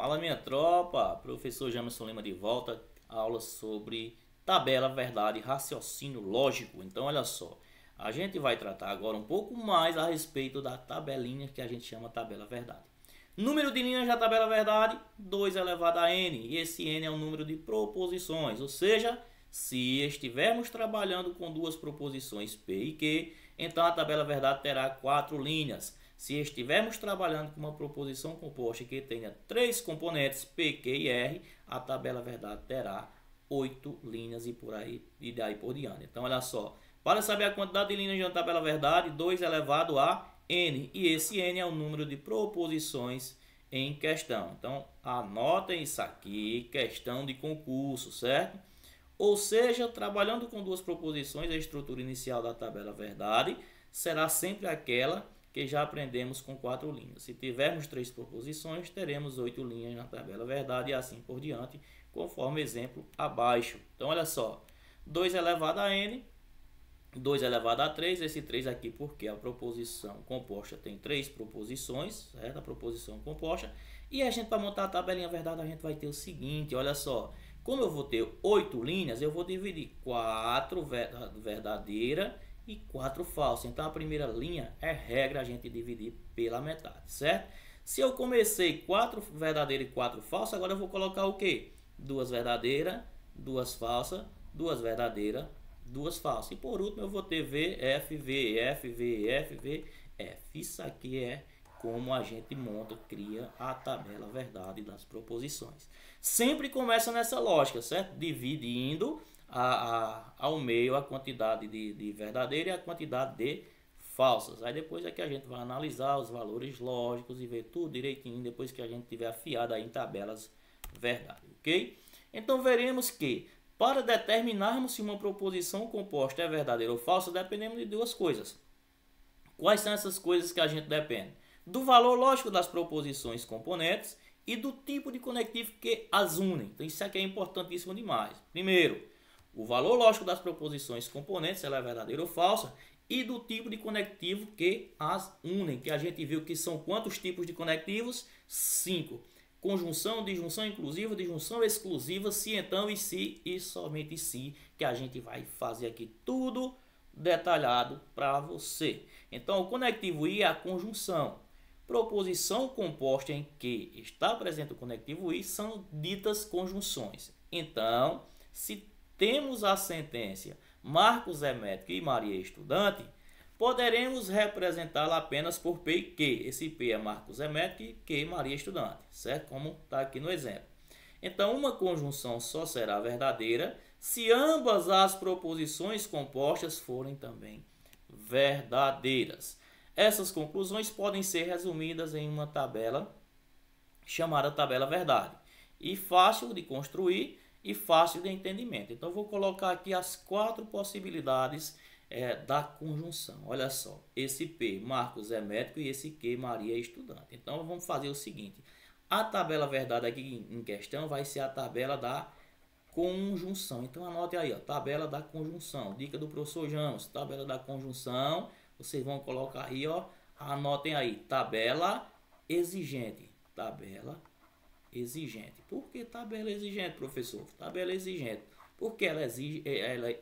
Fala minha tropa, professor Jamerson Lima de volta, aula sobre tabela, verdade, raciocínio lógico. Então olha só, a gente vai tratar agora um pouco mais a respeito da tabelinha que a gente chama tabela verdade. Número de linhas da tabela verdade, 2 elevado a n, e esse n é o número de proposições, ou seja, se estivermos trabalhando com duas proposições P e Q, então a tabela verdade terá 4 linhas. Se estivermos trabalhando com uma proposição composta que tenha 3 componentes P, Q e R, a tabela verdade terá 8 linhas e por aí e daí por diante. Então olha só, para saber a quantidade de linhas de uma tabela verdade, 2 elevado a n, e esse n é o número de proposições em questão. Então anotem isso aqui, questão de concurso, certo? Ou seja, trabalhando com duas proposições, a estrutura inicial da tabela verdade será sempre aquela que já aprendemos com 4 linhas. Se tivermos 3 proposições, teremos 8 linhas na tabela verdade e assim por diante, conforme exemplo abaixo. Então, olha só, 2 elevado a n, 2 elevado a 3, esse 3 aqui porque a proposição composta tem 3 proposições, certo? A proposição composta. E a gente, para montar a tabelinha verdade, a gente vai ter o seguinte, olha só, como eu vou ter 8 linhas, eu vou dividir 4 verdadeira e 4 falsas. Então a primeira linha é regra a gente dividir pela metade, certo? Se eu comecei 4 verdadeiras e 4 falsas, agora eu vou colocar o quê? 2 verdadeiras, 2 falsas, 2 verdadeiras, 2 falsas. E por último eu vou ter V, F, V, F, V, F, V, F. Isso aqui é como a gente monta, cria a tabela verdade das proposições. Sempre começa nessa lógica, certo? Dividindo ao meio a quantidade de verdadeira e a quantidade de falsas. Aí depois é que a gente vai analisar os valores lógicos e ver tudo direitinho depois que a gente tiver afiado aí em tabelas verdade, ok? Então veremos que para determinarmos se uma proposição composta é verdadeira ou falsa, dependemos de duas coisas. Quais são essas coisas que a gente depende? Do valor lógico das proposições componentes e do tipo de conectivo que as unem. Então isso aqui é importantíssimo demais. Primeiro, o valor lógico das proposições componentes, se ela é verdadeira ou falsa, e do tipo de conectivo que as unem, que a gente viu que são quantos tipos de conectivos? 5. Conjunção, disjunção inclusiva, disjunção exclusiva, se então e se e somente se, que a gente vai fazer aqui tudo detalhado para você. Então o conectivo I é a conjunção. Proposição composta em que está presente o conectivo I são ditas conjunções. Então, se temos a sentença Marcos é médico e Maria é estudante, poderemos representá-la apenas por P e Q. Esse P é Marcos é médico e Q Maria é estudante, certo? Como está aqui no exemplo. Então, uma conjunção só será verdadeira se ambas as proposições compostas forem também verdadeiras. Essas conclusões podem ser resumidas em uma tabela chamada tabela verdade. E fácil de construir e fácil de entendimento. Então, vou colocar aqui as 4 possibilidades da conjunção. Olha só, esse P, Marcos é médico, e esse Q, Maria é estudante. Então, vamos fazer o seguinte. A tabela verdade aqui em questão vai ser a tabela da conjunção. Então, anote aí, ó, tabela da conjunção. Dica do professor Janos, tabela da conjunção. Vocês vão colocar aí, ó, anotem aí, tabela exigente. Tabela exigente. Por que tabela exigente, professor? Tabela exigente. Porque ela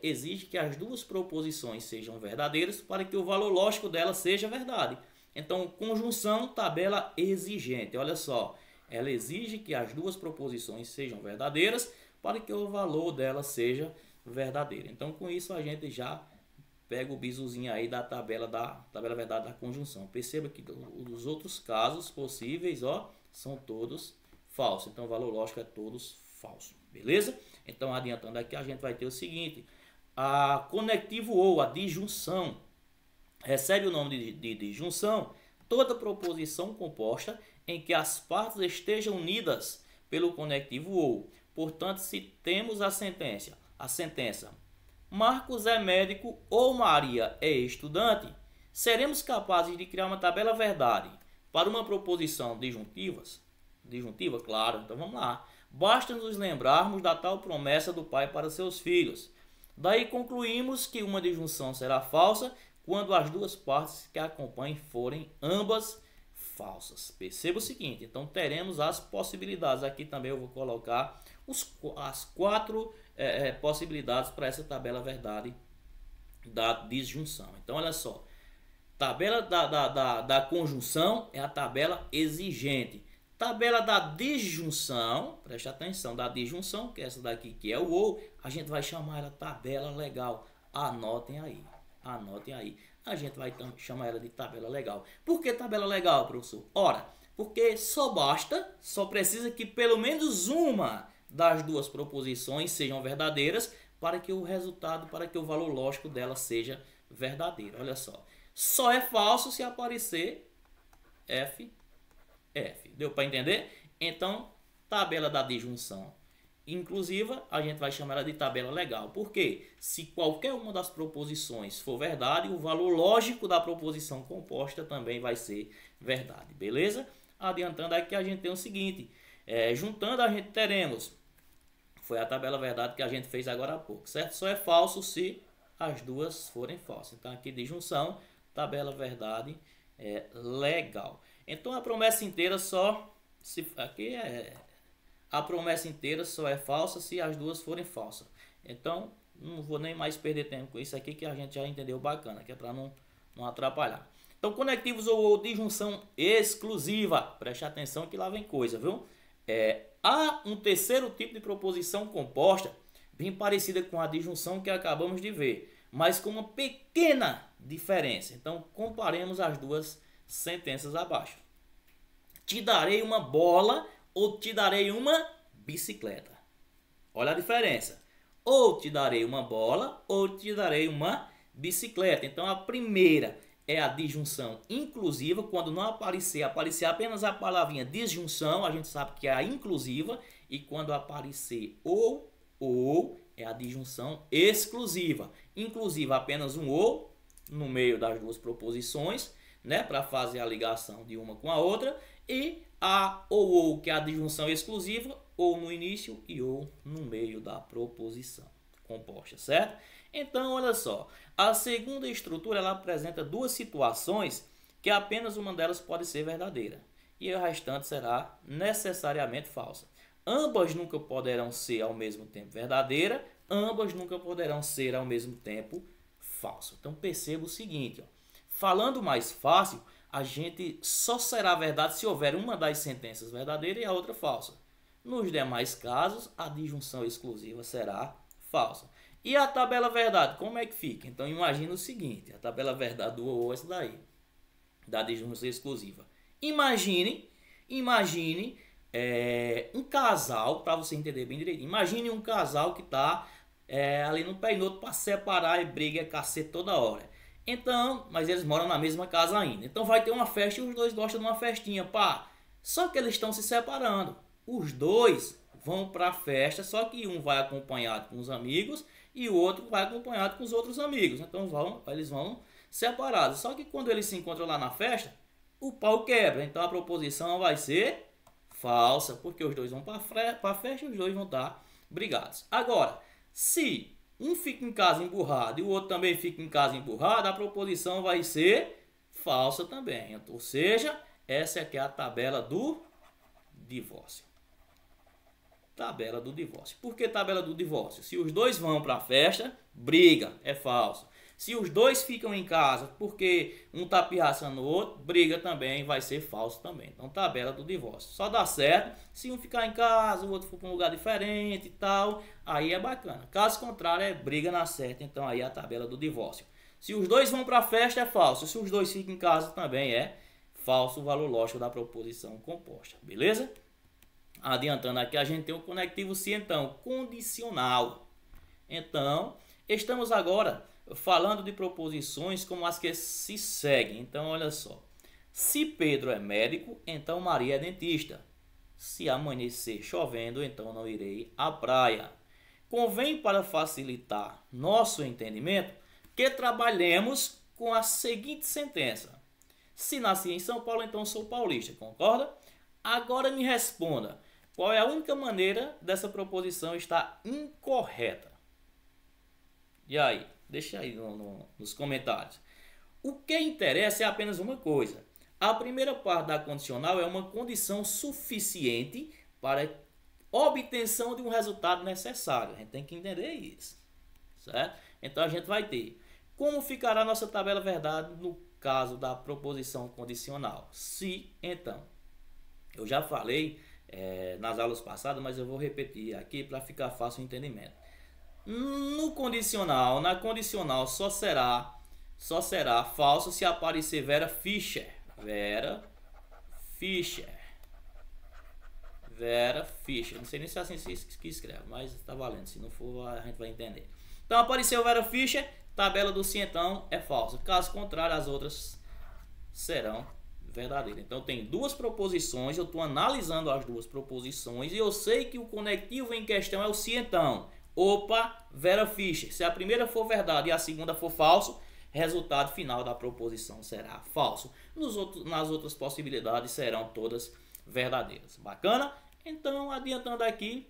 exige que as duas proposições sejam verdadeiras para que o valor lógico dela seja verdade. Então, conjunção, tabela exigente. Olha só, ela exige que as duas proposições sejam verdadeiras para que o valor dela seja verdadeiro. Então, com isso, a gente já pega o bizuzinho aí da tabela verdade da conjunção. Perceba que os outros casos possíveis, ó, são todos falsos. Então, o valor lógico é todos falso. Beleza? Então, adiantando aqui, a gente vai ter o seguinte. A conectivo ou a disjunção recebe o nome de disjunção toda proposição composta em que as partes estejam unidas pelo conectivo ou. Portanto, se temos a sentença Marcos é médico ou Maria é estudante, seremos capazes de criar uma tabela verdade para uma proposição disjuntiva, claro. Então vamos lá. Basta nos lembrarmos da tal promessa do pai para seus filhos. Daí concluímos que uma disjunção será falsa quando as duas partes que a acompanhem forem ambas falsas. Perceba o seguinte, então teremos as possibilidades. Aqui também eu vou colocar as 4 possibilidades para essa tabela verdade da disjunção. Então olha só, tabela da conjunção é a tabela exigente. Tabela da disjunção, preste atenção, da disjunção, que é essa daqui que é o ou, a gente vai chamar ela tabela legal. Anotem aí, anotem aí. A gente vai chamar ela de tabela legal. Por que tabela legal, professor? Ora, porque só precisa que pelo menos uma das duas proposições sejam verdadeiras para que o resultado, para que o valor lógico dela seja verdadeiro. Olha só é falso se aparecer F. Deu para entender? Então, tabela da disjunção inclusiva, a gente vai chamar ela de tabela legal. Por quê? Se qualquer uma das proposições for verdade, o valor lógico da proposição composta também vai ser verdade. Beleza? Adiantando aqui, a gente tem o seguinte. Juntando, a gente teremos... Foi a tabela verdade que a gente fez agora há pouco, certo? Só é falso se as duas forem falsas. Então, aqui disjunção, tabela verdade legal. Então a promessa inteira a promessa inteira só é falsa se as duas forem falsas. Então não vou nem mais perder tempo com isso aqui, que a gente já entendeu bacana, que é para não atrapalhar. Então conectivos ou disjunção exclusiva, preste atenção que lá vem coisa, viu? Há um terceiro tipo de proposição composta bem parecida com a disjunção que acabamos de ver, mas com uma pequena diferença. Então comparemos as duas sentenças abaixo. Te darei uma bola ou te darei uma bicicleta. Olha a diferença. Ou te darei uma bola ou te darei uma bicicleta. Então a primeira é a disjunção inclusiva. Quando não aparecer apenas a palavrinha disjunção, a gente sabe que é a inclusiva. E quando aparecer ou é a disjunção exclusiva. Inclusiva apenas um ou no meio das duas proposições, né, para fazer a ligação de uma com a outra, e a ou, que é a disjunção exclusiva, ou no início e ou no meio da proposição composta, certo? Então, olha só, a segunda estrutura ela apresenta duas situações que apenas uma delas pode ser verdadeira e o restante será necessariamente falsa. Ambas nunca poderão ser ao mesmo tempo verdadeira, ambas nunca poderão ser ao mesmo tempo falsa. Então perceba o seguinte, ó. Falando mais fácil, a gente só será verdade se houver uma das sentenças verdadeira e a outra falsa. Nos demais casos, a disjunção exclusiva será falsa. E a tabela verdade, como é que fica? Então imagina o seguinte, a tabela verdade do ou é essa daí, da disjunção exclusiva. Imagine um casal, para você entender bem direitinho. Imagine um casal que está ali no pé e no outro para separar e briga, cacete toda hora. Então, mas eles moram na mesma casa ainda. Então vai ter uma festa e os dois gostam de uma festinha, pá. Só que eles estão se separando. Os dois vão para a festa, só que um vai acompanhado com os amigos e o outro vai acompanhado com os outros amigos. Então eles vão separados. Só que quando eles se encontram lá na festa, o pau quebra. Então a proposição vai ser falsa, porque os dois vão para a festa e os dois vão estar brigados. Agora, se um fica em casa emburrado e o outro também fica em casa emburrado, a proposição vai ser falsa também. Ou seja, essa aqui é a tabela do divórcio. Tabela do divórcio. Por que tabela do divórcio? Se os dois vão para a festa, briga, é falso. Se os dois ficam em casa porque um tá pirraçando no outro, briga também, vai ser falso também. Então, tabela do divórcio. Só dá certo se um ficar em casa, o outro for para um lugar diferente e tal, aí é bacana. Caso contrário, é briga na certa, então aí é a tabela do divórcio. Se os dois vão para a festa, é falso. Se os dois ficam em casa, também é falso o valor lógico da proposição composta. Beleza? Adiantando aqui, a gente tem o conectivo se, então, condicional. Então, estamos agora falando de proposições como as que se seguem. Então, olha só. Se Pedro é médico, então Maria é dentista. Se amanhecer chovendo, então não irei à praia. Convém, para facilitar nosso entendimento, que trabalhemos com a seguinte sentença. Se nasci em São Paulo, então sou paulista. Concorda? Agora me responda. Qual é a única maneira dessa proposição estar incorreta? E aí? Deixa aí nos comentários. O que interessa é apenas uma coisa. A primeira parte da condicional é uma condição suficiente para obtenção de um resultado necessário. A gente tem que entender isso, certo? Então a gente vai ter como ficará nossa tabela verdade no caso da proposição condicional. Se, então. Eu já falei nas aulas passadas, mas eu vou repetir aqui para ficar fácil o entendimento. No condicional, na condicional só será falso se aparecer Vera Fischer. Vera Fischer. Não sei nem se é assim que escreve, mas está valendo. Se não for, a gente vai entender. Então apareceu Vera Fischer, tabela do sim então é falsa. Caso contrário, as outras serão verdadeiras. Então tem duas proposições, eu estou analisando as duas proposições e eu sei que o conectivo em questão é o sim então. Opa, Vera Fischer. Se a primeira for verdade e a segunda for falso, resultado final da proposição será falso. Nas outras possibilidades serão todas verdadeiras. Bacana? Então, adiantando aqui,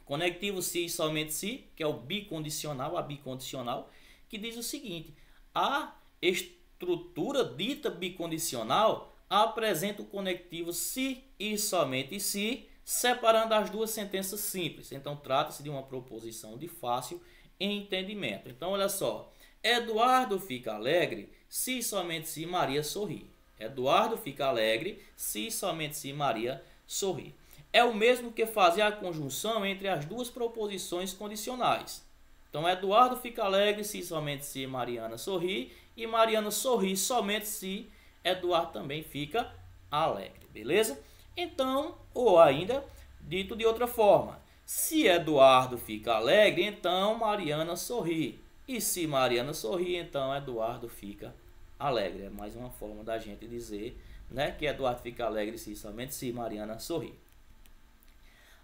conectivo se e somente se, que é o bicondicional, a bicondicional, que diz o seguinte: a estrutura dita bicondicional apresenta o conectivo se e somente se, separando as duas sentenças simples. Então, trata-se de uma proposição de fácil entendimento. Então, olha só. Eduardo fica alegre se e somente se Maria sorri. Eduardo fica alegre se e somente se Maria sorri. É o mesmo que fazer a conjunção entre as duas proposições condicionais. Então, Eduardo fica alegre se e somente se Mariana sorri. E Mariana sorri somente se Eduardo também fica alegre. Beleza? Então, ou ainda, dito de outra forma, se Eduardo fica alegre, então Mariana sorri. E se Mariana sorri, então Eduardo fica alegre. É mais uma forma da gente dizer, né, que Eduardo fica alegre se somente se Mariana sorri.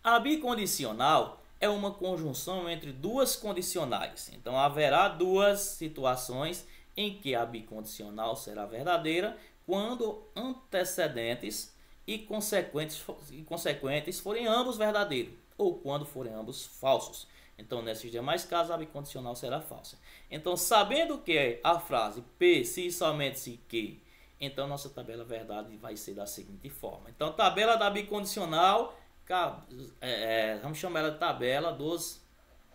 A bicondicional é uma conjunção entre duas condicionais. Então haverá duas situações em que a bicondicional será verdadeira quando antecedentes e consequentes forem ambos verdadeiros ou quando forem ambos falsos. Então, nesses demais casos, a bicondicional será falsa. Então, sabendo que a frase P, se e somente se que, então nossa tabela verdade vai ser da seguinte forma. Então, tabela da bicondicional, vamos chamar ela de tabela dos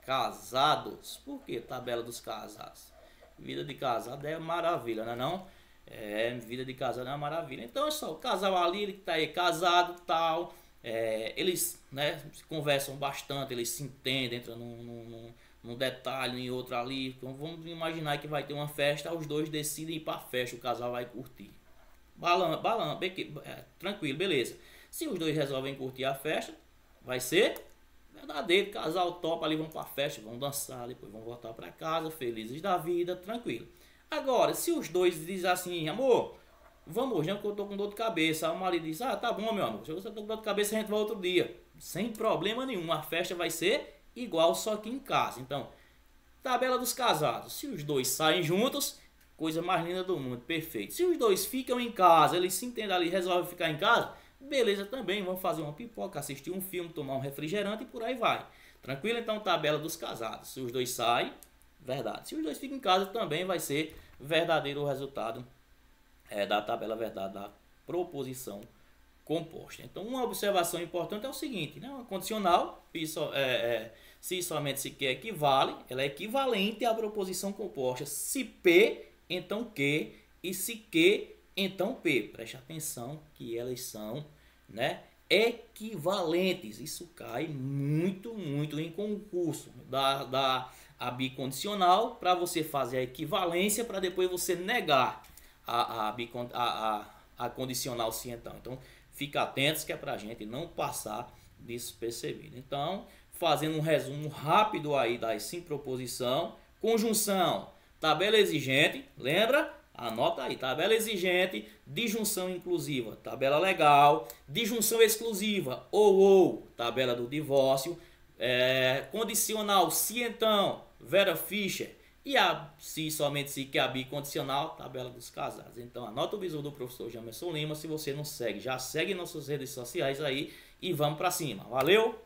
casados. Por que tabela dos casados? Vida de casado é maravilha, não é não? Vida de casado é uma maravilha. Então, é só o casal ali, ele está aí casado e tal. Eles, né, conversam bastante, eles se entendem, entram num detalhe, em outro ali. Então, vamos imaginar que vai ter uma festa, os dois decidem ir para a festa, o casal vai curtir. Tranquilo, beleza. Se os dois resolvem curtir a festa, vai ser verdadeiro, casal top ali, vão para a festa, vão dançar, depois vão voltar para casa, felizes da vida, tranquilo. Agora, se os dois dizem assim, amor, vamos hoje, porque eu tô com dor de cabeça. Aí o marido diz, tá bom, meu amor, se você tá com dor de cabeça, a gente vai outro dia. Sem problema nenhum, a festa vai ser igual, só que em casa. Então, tabela dos casados. Se os dois saem juntos, coisa mais linda do mundo, perfeito. Se os dois ficam em casa, eles se entendem ali, resolvem ficar em casa, beleza também, vão fazer uma pipoca, assistir um filme, tomar um refrigerante e por aí vai. Tranquilo? Então, tabela dos casados. Se os dois saem, verdade. Se os dois ficam em casa, também vai ser verdadeiro o resultado da tabela verdade da proposição composta. Então, uma observação importante é o seguinte, né? Uma condicional, se somente se que equivale, ela é equivalente à proposição composta. Se P, então Q, e se Q, então P. Preste atenção que elas são, né, equivalentes. Isso cai muito em concurso a bicondicional, para você fazer a equivalência, para depois você negar a condicional sim então. Então, fica atentos que é para a gente não passar despercebido. Então, fazendo um resumo rápido aí das 5 proposições. Conjunção, tabela exigente, lembra? Anota aí, tabela exigente, disjunção inclusiva, tabela legal, disjunção exclusiva, ou, tabela do divórcio, condicional, se então, Vera Fischer, e se somente se que é a bicondicional, tabela dos casados. Então anota o bizu do professor Jamerson Lima. Se você não segue, já segue nossas redes sociais aí e vamos para cima. Valeu!